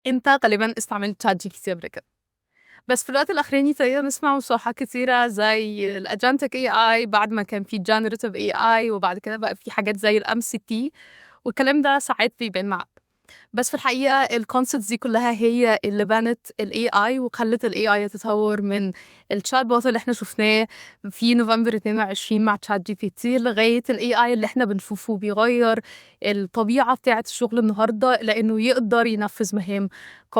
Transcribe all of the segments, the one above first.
انت غالبا استعملت شات جي بي تي قبل كده، بس في الوقت الاخراني ابتدينا نسمع مصطلحات كتيره زي الاجانتك اي اي، بعد ما كان في جنريتيف اي اي، وبعد كده بقى في حاجات زي الام سي تي، والكلام ده ساعات بيبان معقد. بس في الحقيقه الكونسبتس دي كلها هي اللي بنت الاي اي وخلت الاي اي يتطور من الشات بوت اللي احنا شفناه في نوفمبر 22 مع تشات جي بي تي لغايه الاي اي اللي احنا بنشوفه بيغير الطبيعه بتاعه الشغل النهارده لانه يقدر ينفذ مهام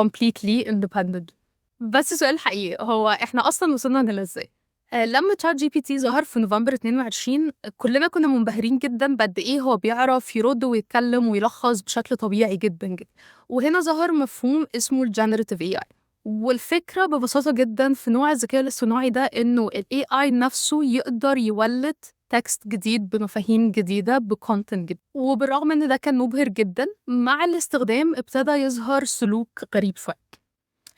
completely independent. بس السؤال الحقيقي هو احنا اصلا وصلنا هنا ازاي؟ لما تشات جي بي تي ظهر في نوفمبر 22 كلنا كنا منبهرين جدا بقد ايه هو بيعرف يرد ويتكلم ويلخص بشكل طبيعي جدا جدا. وهنا ظهر مفهوم اسمه الجنريتيف اي اي، والفكرة ببساطة جدا في نوع الذكاء الاصطناعي ده انه الاي اي نفسه يقدر يولد تكست جديد بمفاهيم جديدة بكونتنت جديد. وبالرغم ان ده كان مبهر جدا، مع الاستخدام ابتدى يظهر سلوك غريب شوية،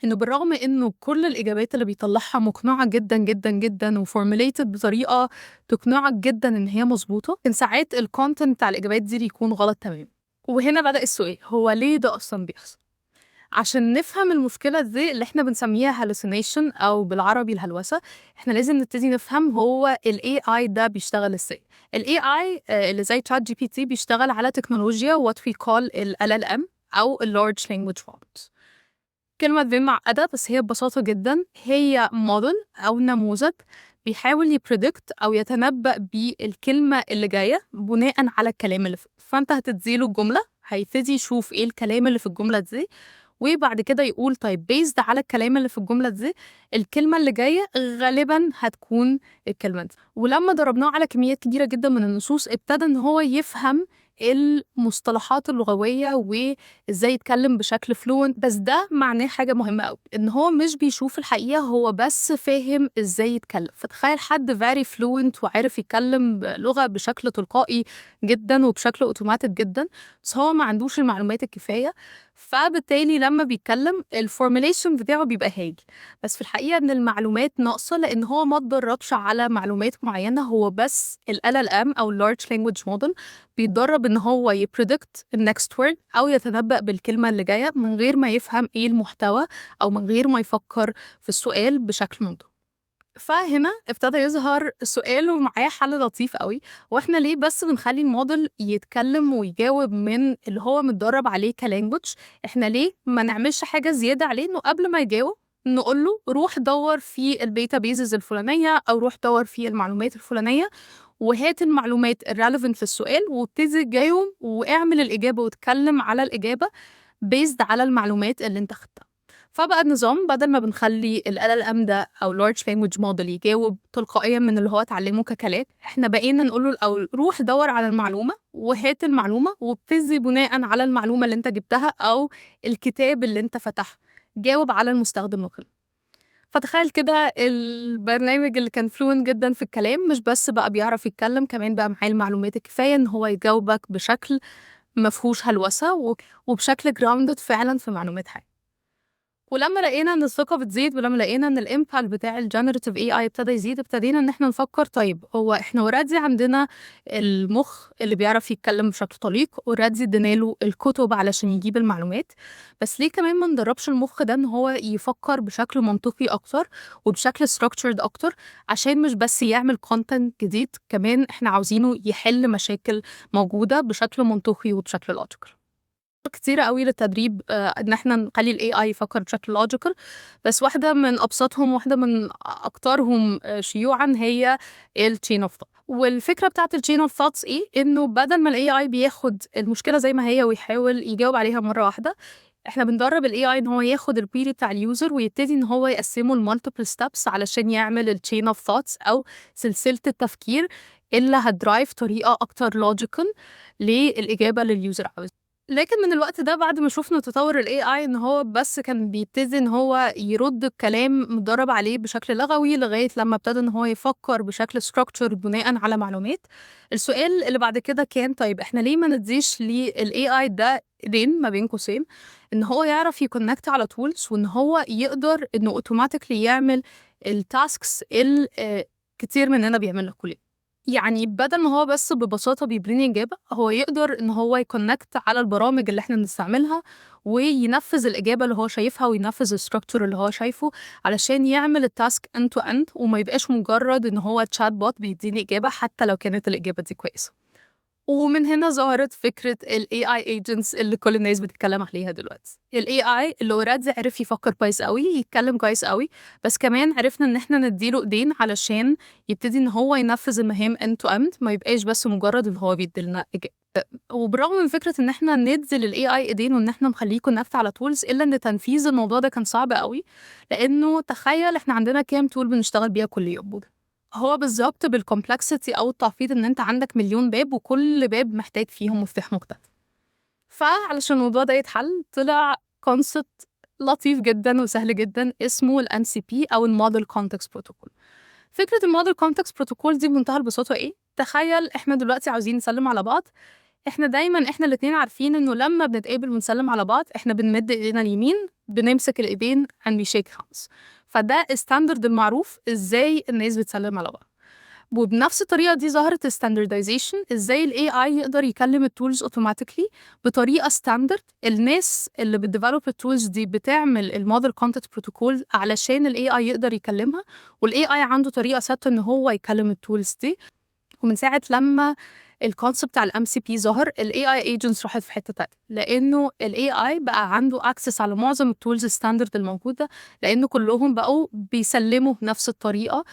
انه بالرغم انه كل الاجابات اللي بيطلعها مقنعه جدا جدا جدا وفورميليتد بطريقه تقنعك جدا ان هي مظبوطه، كان ساعات الكونتنت بتاع الاجابات دي بيكون غلط تماما. وهنا بدأ السؤال، هو ليه ده اصلا بيحصل؟ عشان نفهم المشكله دي اللي احنا بنسميها hallucination او بالعربي الهلوسه، احنا لازم نبتدي نفهم هو الاي اي ده بيشتغل ازاي. الاي اي اللي زي تشات جي بي تي بيشتغل على تكنولوجيا what we call ال LLM او ال Large Language Models. كلمة تبان معقدة بس هي ببساطة جدا هي موديل أو نموذج بيحاول يبريدكت أو يتنبأ بالكلمة اللي جاية بناء على الكلام اللي فيه. فأنت هتديله الجملة، هيبتدي يشوف إيه الكلام اللي في الجملة دي، وبعد كده يقول طيب بيزد على الكلام اللي في الجملة دي الكلمة اللي جاية غالبا هتكون الكلمة دي. ولما ضربناه على كميات كبيرة جدا من النصوص ابتدى إن هو يفهم المصطلحات اللغوية وإزاي يتكلم بشكل فلوينت. بس ده معناه حاجة مهمة قوي، إن هو مش بيشوف الحقيقة، هو بس فاهم إزاي يتكلم. فتخيل حد very fluent وعارف يتكلم لغة بشكل تلقائي جدا وبشكل اوتوماتيك جدا، بس هو ما عندوش المعلومات الكفاية، فبالتالي لما بيتكلم الفورميليشن بتاعه بيبقى هايل، بس في الحقيقة إن المعلومات ناقصة لأن هو ما اتدربش على معلومات معينة. هو بس ال LLM أو Large Language Model بيتدرب إن هو يبريدكت النكست وورد أو يتنبأ بالكلمة اللي جاية من غير ما يفهم إيه المحتوى أو من غير ما يفكر في السؤال بشكل منطقي. فهنا ابتدى يظهر سؤال ومعاه حل لطيف قوي، واحنا ليه بس بنخلي الموديل يتكلم ويجاوب من اللي هو متدرب عليه كلانجوج؟ احنا ليه ما نعملش حاجة زيادة عليه، انه قبل ما يجاوب نقول له روح دور في البيتابيزز الفلانية او روح دور في المعلومات الفلانية وهات المعلومات الريليفنت في السؤال وابتدي تجاوب واعمل الإجابة واتكلم على الإجابة بيزد على المعلومات اللي انت خدتها. فبقى النظام بدل ما بنخلي ال LLM ده أو Large Language Model يجاوب تلقائيا من اللي هو اتعلمه ككلام، احنا بقينا نقول له الأول روح دور على المعلومة وهات المعلومة وابتدي بناء على المعلومة اللي انت جبتها أو الكتاب اللي انت فتحه جاوب على المستخدم الغلط. فتخيل كده البرنامج اللي كان فلوينت جدا في الكلام مش بس بقى بيعرف يتكلم، كمان بقى معاه المعلومات الكفاية ان هو يجاوبك بشكل مفهوش هلوسة وبشكل جراوندد فعلا في معلومات حقيقية. ولما لقينا ان الثقه بتزيد ولما لقينا ان الامباكت بتاع الجنريتيف اي اي ابتدى يزيد، ابتدينا ان احنا نفكر طيب هو احنا اوريدي عندنا المخ اللي بيعرف يتكلم بشكل طليق، اوريدي ادينا له الكتب علشان يجيب المعلومات، بس ليه كمان ما ندربش المخ ده ان هو يفكر بشكل منطقي اكتر وبشكل structured اكتر، عشان مش بس يعمل كونتنت جديد، كمان احنا عاوزينه يحل مشاكل موجوده بشكل منطقي وبشكل logical. كتيرة قوي للتدريب ان احنا نخلي الاي اي يفكر بشكل لوجيكال، بس واحدة من ابسطهم واحدة من اكترهم شيوعا هي التشين اوف ثوت. والفكرة بتاعت التشين اوف ثوتس ايه؟ انه بدل ما الاي اي بياخد المشكلة زي ما هي ويحاول يجاوب عليها مرة واحدة، احنا بندرب الاي اي ان هو ياخد الكويري بتاع اليوزر ويبتدي ان هو يقسمه لمالتيبل ستابس علشان يعمل التشين اوف ثوتس او سلسلة التفكير اللي هتدرايف طريقة اكتر لوجيكال للاجابة لليوزر عاوز. لكن من الوقت ده بعد ما شفنا تطور ال AI ان هو بس كان بيبتدي ان هو يرد الكلام متدرب عليه بشكل لغوي لغاية لما ابتدى ان هو يفكر بشكل structured بناء على معلومات. السؤال اللي بعد كده كان طيب احنا ليه ما نديش لل AI ده ايدين ما بين قوسين ان هو يعرف يكونكت على تولز وان هو يقدر انه اوتوماتيكلي يعمل التاسكس اللي كتير مننا بيعملها كل يوم. يعني بدل ما هو بس ببساطة بيبريني إجابة، هو يقدر إن هو يكونكت على البرامج اللي إحنا بنستعملها وينفذ الإجابة اللي هو شايفها وينفذ الستراكشر اللي هو شايفه علشان يعمل التاسك end to end وما يبقاش مجرد إن هو تشات بوت بيديني إجابة حتى لو كانت الإجابة دي كويسة. ومن هنا ظهرت فكرة ال AI agents اللي كل الناس بتتكلم عليها دلوقتي. ال AI اللي already عرف يفكر كويس أوي، يتكلم كويس أوي، بس كمان عرفنا إن إحنا نديله إيدين علشان يبتدي إن هو ينفذ المهام end to end، ما يبقاش بس مجرد إن هو بيدي لنا وبالرغم من فكرة إن إحنا ندي لل AI إيدين وإن إحنا نخليه connect على tools، إلا إن تنفيذ الموضوع ده كان صعب أوي، لإنه تخيل إحنا عندنا كام tool بنشتغل بيها كل يوم. هو بالضبط بالcomplexity أو التعقيد إن أنت عندك مليون باب وكل باب محتاج فيهم مفتاح مختلف. فعلشان الموضوع ده يتحل طلع concept لطيف جدًا وسهل جدًا اسمه الMCP أو الModel Context Protocol. فكرة الModel Context Protocol دي بمنتهى البساطة إيه؟ تخيل إحنا دلوقتي عاوزين نسلِّم على بعض، إحنا دايمًا إحنا الاتنين عارفين إنه لمّا بنتقابل ونسلِّم على بعض إحنا بنمد إيدينا اليمين، بنمسك الإيدين and we shake hands. فده الstandard المعروف إزاي الناس بتسلِّم على بعض. وبنفس الطريقة دي ظهرت الstandardization إزاي ال AI يقدر يكلم الtools automatically بطريقة standard. الناس اللي بتdevelop الtools دي بتعمل الmodel context protocol علشان ال AI يقدر يكلمها، وال AI عنده طريقة ثابتة إن هو يكلم الtools دي. ومن ساعة لمّا الconcept بتاع الMCP ظهر ال AI agents راحت في حتة تانية، لإنه ال AI بقى عنده access على معظم الtools الstandard الموجودة، لإنه كلّهم بقوا بيسلّموا بنفس الطريقة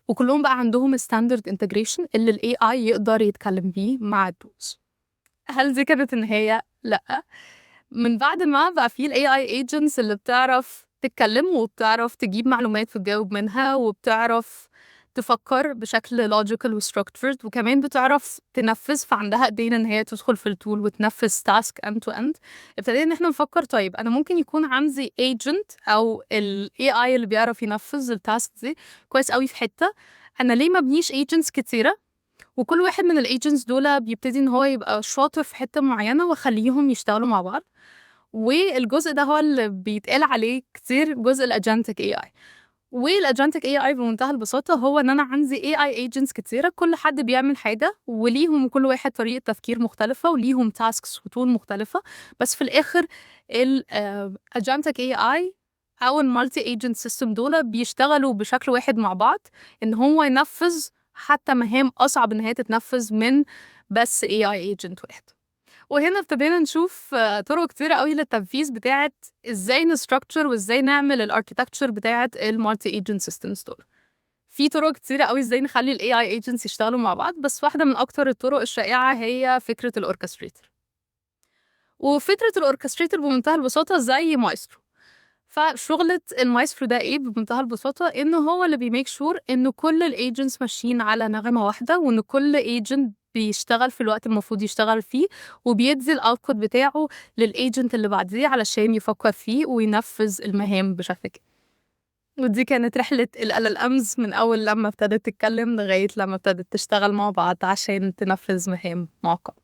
وكلّهم بقى عندهم standard integration اللي ال AI يقدر يتكلم بيه مع الtools. هل دي كانت النهاية؟ لأ. من بعد ما بقى في ال AI agents اللي بتعرف تتكلم وبتعرف تجيب معلومات وتجاوب منها وبتعرف تفكر بشكل logical وstructured وكمان بتعرف تنفذ، فعندها إيدين إن هي تدخل في الtool وتنفذ task end to end. ابتدينا إن إحنا نفكر طيب أنا ممكن يكون عندي agent أو ال AI اللي بيعرف ينفذ الtask دي كويس أوي في حتة، أنا ليه ما أبنيش agents كتيرة وكل واحد من الagents دول بيبتدي إن هو يبقى شاطر في حتة معينة وأخليهم يشتغلوا مع بعض. والجزء ده هو اللي بيتقال عليه كتير جزء الagentic AI. والagentic AI بمنتهى البساطة هو إن أنا عندي AI agents كتيرة كل حد بيعمل حاجة وليهم كل واحد طريقة تفكير مختلفة وليهم tasks وtool مختلفة، بس في الآخر agentic AI أو الmulti agent system دول بيشتغلوا بشكل واحد مع بعض إن هو ينفذ حتى مهام أصعب إن هي تتنفذ من بس AI agent واحد. وهنا ابتدينا نشوف طرق كتيرة أوي للتنفيذ بتاعة إزاي نstructure وإزاي نعمل الarchitecture بتاعة الmulti agent systems دول. في طرق كتيرة أوي إزاي نخلّي ال AI agents يشتغلوا مع بعض، بس واحدة من أكتر الطرق الشائعة هي فكرة الorchestrator. وفكرة الorchestrator بمنتهى البساطة زي maestro. فشُغلة المايسترو ده إيه؟ بمنتهى البساطة إنه هو اللي بيmake sure إنه كل الagents ماشيين على نغمة واحدة، وإن كل agent بيشتغل في الوقت المفروض يشتغل فيه، وبيدّي الoutput بتاعه للagent اللي بعديه علشان يفكّر فيه وينفّذ المهام بشكل كامل. ودي كانت رحلة الLLMs من أول لمّا ابتدت تتكلم لغاية لمّا ابتدت تشتغل مع بعض عشان تنفّذ مهام معقدة.